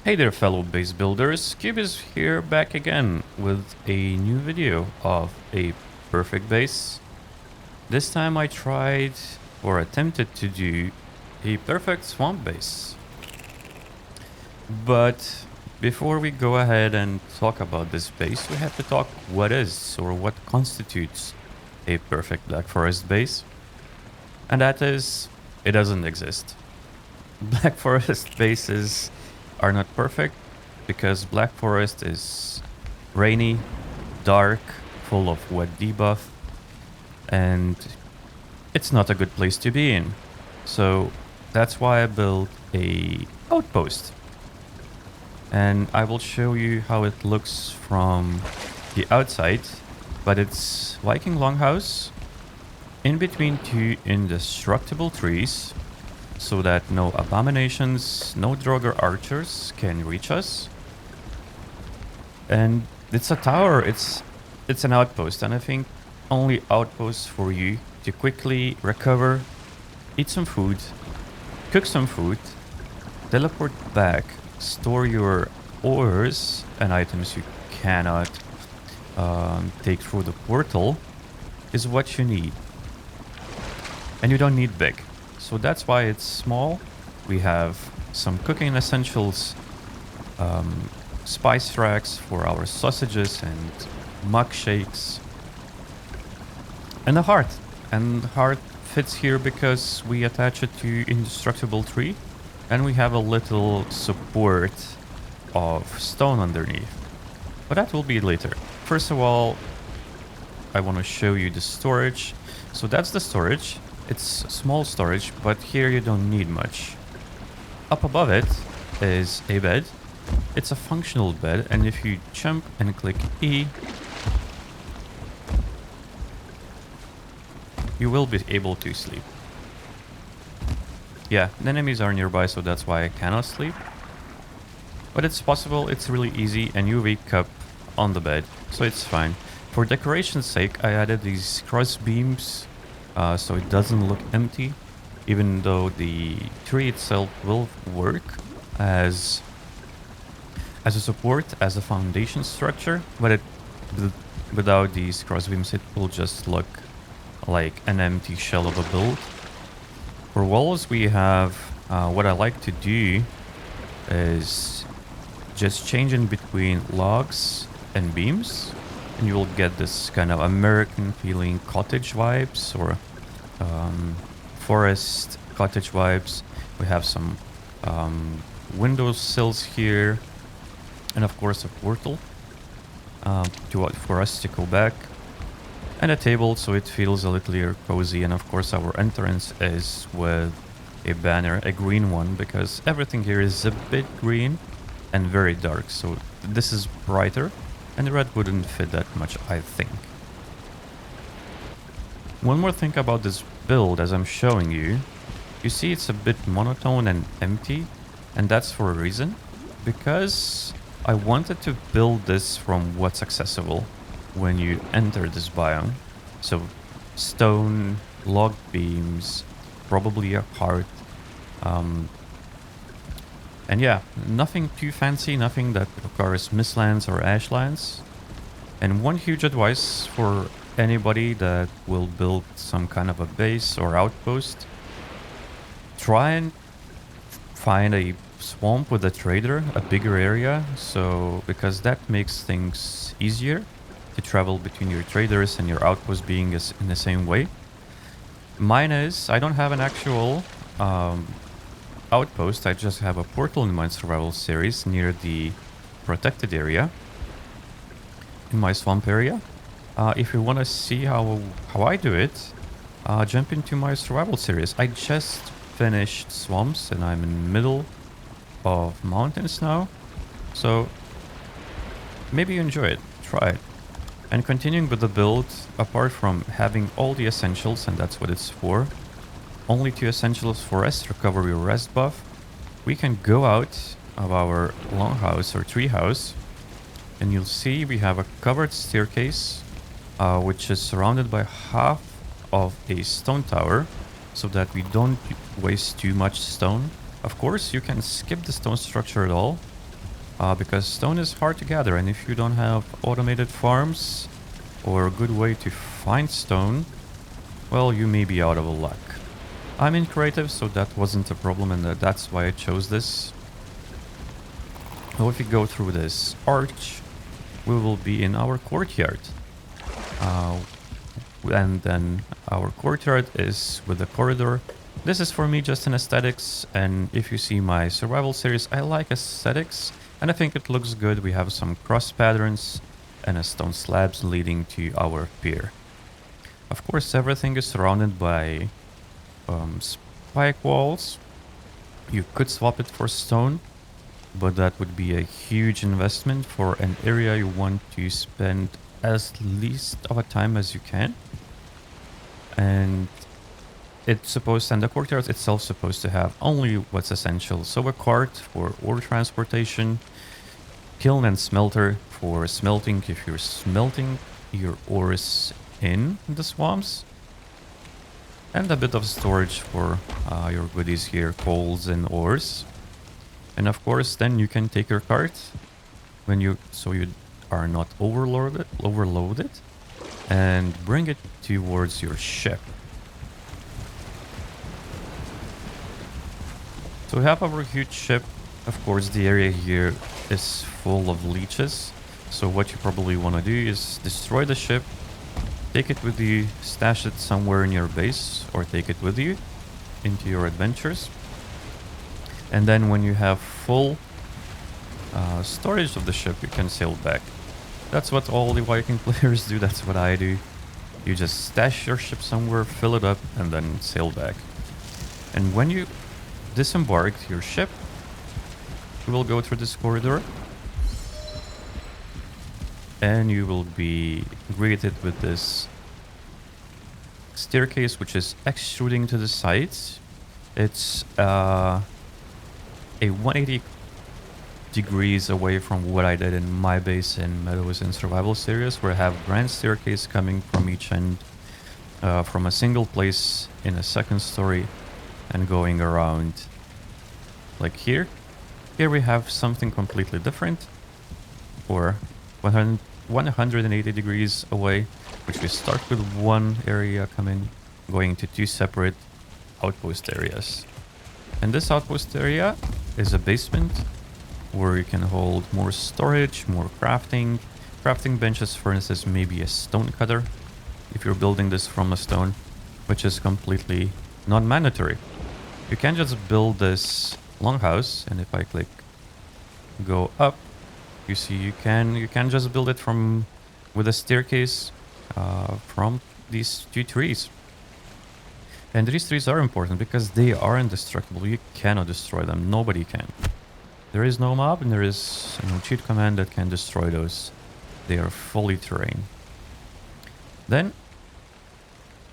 Hey there fellow base builders, Queuebe is here back again with a new video of a perfect base. This time I tried or attempted to do a perfect swamp base. But before we go ahead and talk about this base, we have to talk what is or what constitutes a perfect Black Forest base. And that is, it doesn't exist. Black Forest bases are not perfect because Black Forest is rainy, dark, full of wet debuff, and it's not a good place to be in. So that's why I built a outpost. And I will show you how it looks from the outside, but it's Viking Longhouse in between two indestructible trees so that no abominations, no Draugr archers can reach us. And it's a tower, it's an outpost, and I think only outposts for you to quickly recover, eat some food, cook some food, teleport back, store your ores and items you cannot take through the portal is what you need. And you don't need big. So that's why it's small. We have some cooking essentials, spice racks for our sausages and mug shakes, and a heart. And the heart fits here because we attach it to indestructible tree, and we have a little support of stone underneath. But that will be later. First of all, I want to show you the storage. So that's the storage. It's small storage, but here you don't need much. Up above it is a bed. It's a functional bed, and if you jump and click E, you will be able to sleep. Yeah, the enemies are nearby, so that's why I cannot sleep. But it's possible, it's really easy, and you wake up on the bed, so it's fine. For decoration's sake, I added these cross beams so it doesn't look empty, even though the tree itself will work as a support, as a foundation structure, but without these crossbeams it will just look like an empty shell of a build. For walls we have, what I like to do is just change in between logs and beams, and you will get this kind of American feeling cottage vibes or forest cottage vibes. We have some window sills here, and of course a portal for us to go back, and a table so it feels a little cozy. And of course our entrance is with a banner, a green one, because everything here is a bit green and very dark, so this is brighter, and the red wouldn't fit that much, I think. One more thing about this build, as I'm showing you, you see it's a bit monotone and empty, and that's for a reason, because I wanted to build this from what's accessible when you enter this biome. So stone, log beams, probably a heart, and yeah, nothing too fancy, nothing that requires mistlands or ashlands. And one huge advice for anybody that will build some kind of a base or outpost, try and find a swamp with a trader, a bigger area, so because that makes things easier to travel between your traders and your outpost being in the same way. Mine is, I don't have an actual outpost, I just have a portal in my survival series near the protected area in my swamp area. If you want to see how I do it, jump into my survival series. I just finished swamps and I'm in the middle of mountains now, so maybe you enjoy it, try it. And continuing with the build, apart from having all the essentials, and that's what it's for, only 2 essentials for rest, recover your rest buff, we can go out of our longhouse or treehouse, and you'll see we have a covered staircase, which is surrounded by half of a stone tower, so that we don't waste too much stone. Of course, you can skip the stone structure at all, because stone is hard to gather, and if you don't have automated farms or a good way to find stone, well, you may be out of luck. I'm in creative, so that wasn't a problem, and that's why I chose this. So if we go through this arch, we will be in our courtyard. And then our courtyard is with the corridor. This is for me just an aesthetics, and if you see my survival series, I like aesthetics, and I think it looks good. We have some cross patterns and a stone slabs leading to our pier. Of course, everything is surrounded by spike walls. You could swap it for stone, but that would be a huge investment for an area you want to spend as least of a time as you can. And the courtyard itself supposed to have only what's essential. So a cart for ore transportation, kiln and smelter for smelting if you're smelting your ores in the swamps, and a bit of storage for your goodies here, coals and ores. And of course, then you can take your cart so you are not overloaded, and bring it towards your ship. So we have our huge ship. Of course, the area here is full of leeches. So what you probably want to do is destroy the ship, take it with you, stash it somewhere in your base, or take it with you into your adventures. And then when you have full storage of the ship, you can sail back. That's what all the Viking players do. That's what I do. You just stash your ship somewhere, fill it up, and then sail back. And when you disembark your ship, you will go through this corridor, and you will be greeted with this staircase, which is extruding to the sides. It's a 180 degrees away from what I did in my base in Meadows and Survival series, where I have grand staircase coming from each end, from a single place in a second story and going around like here. Here we have something completely different, or 180 degrees away, which we start with one area coming, going to two separate outpost areas. And this outpost area is a basement where you can hold more storage, more crafting benches, furnaces, maybe a stone cutter if you're building this from a stone, which is completely non-mandatory. You can just build this longhouse, and if I click go up, you see you can just build it with a staircase from these two trees. And these trees are important because they are indestructible. You cannot destroy them. Nobody can. There is no mob, and there is no cheat command that can destroy those. They are fully terrain. Then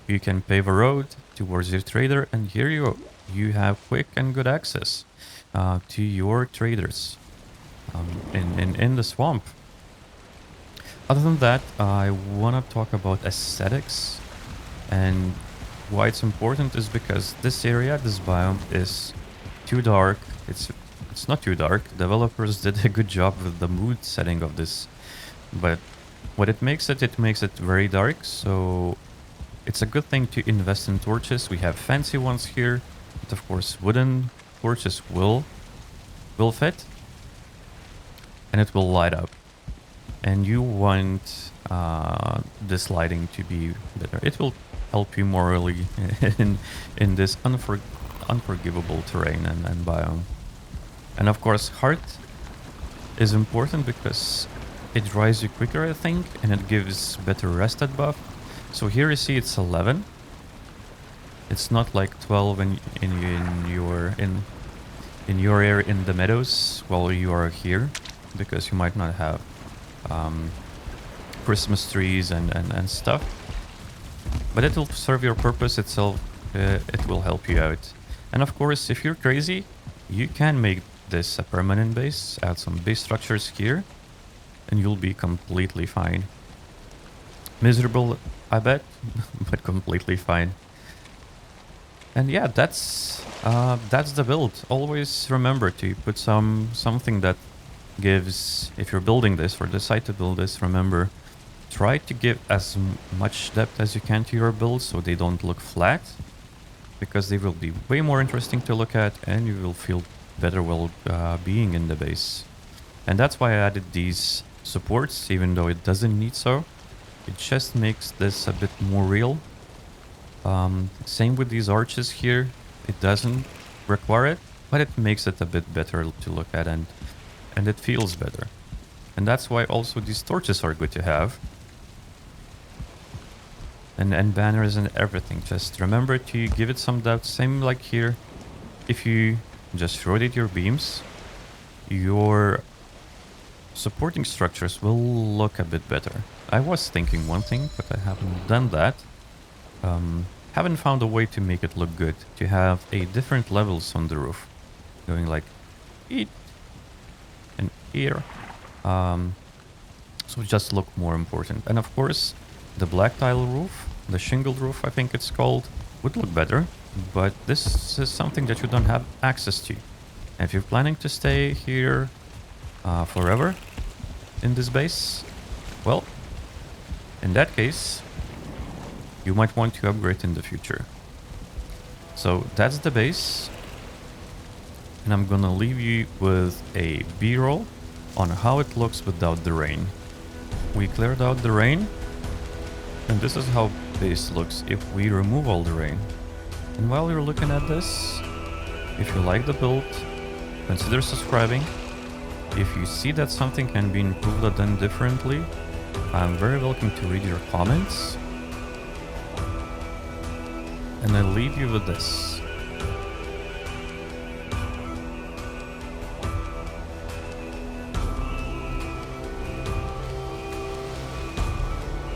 you can pave a road towards your trader, and here you have quick and good access to your traders in the swamp. Other than that, I want to talk about aesthetics, and why it's important is because this area, this biome, is too dark. It's not too dark. Developers did a good job with the mood setting of this, but what it makes it very dark. So it's a good thing to invest in torches. We have fancy ones here, but of course wooden torches will fit, and it will light up. And you want this lighting to be better. It will help you morally in this unforgivable terrain and biome. And of course, heart is important because it dries you quicker, I think, and it gives better rested buff. So here you see it's 11. It's not like 12 in your area in the meadows while you are here, because you might not have Christmas trees and stuff. But it will serve your purpose itself. It will help you out. And of course, if you're crazy, you can make this a permanent base, add some base structures here, and you'll be completely fine. Miserable, I bet, but completely fine. And yeah, that's the build. Always remember to put something that gives, if you're building this or decide to build this, remember, try to give as much depth as you can to your builds so they don't look flat, because they will be way more interesting to look at and you will feel better while being in the base. And that's why I added these supports, even though it doesn't need so. It just makes this a bit more real. Same with these arches here. It doesn't require it, but it makes it a bit better to look at, and it feels better. And that's why also these torches are good to have. And banners and everything. Just remember to give it some depth. Same like here. If you just rotate your beams, your supporting structures will look a bit better. I was thinking one thing, but I haven't done that. Haven't found a way to make it look good. To have a different levels on the roof. Going like it and here. So just look more important. And of course, the black tile roof, the shingled roof I think it's called, would look better. But this is something that you don't have access to. And if you're planning to stay here forever in this base, well, in that case, you might want to upgrade in the future. So that's the base. And I'm gonna leave you with a B-roll on how it looks without the rain. We cleared out the rain. And this is how base looks if we remove all the rain. And while you're looking at this, if you like the build, consider subscribing. If you see that something can be improved or done differently, I'm very welcome to read your comments. And I leave you with this.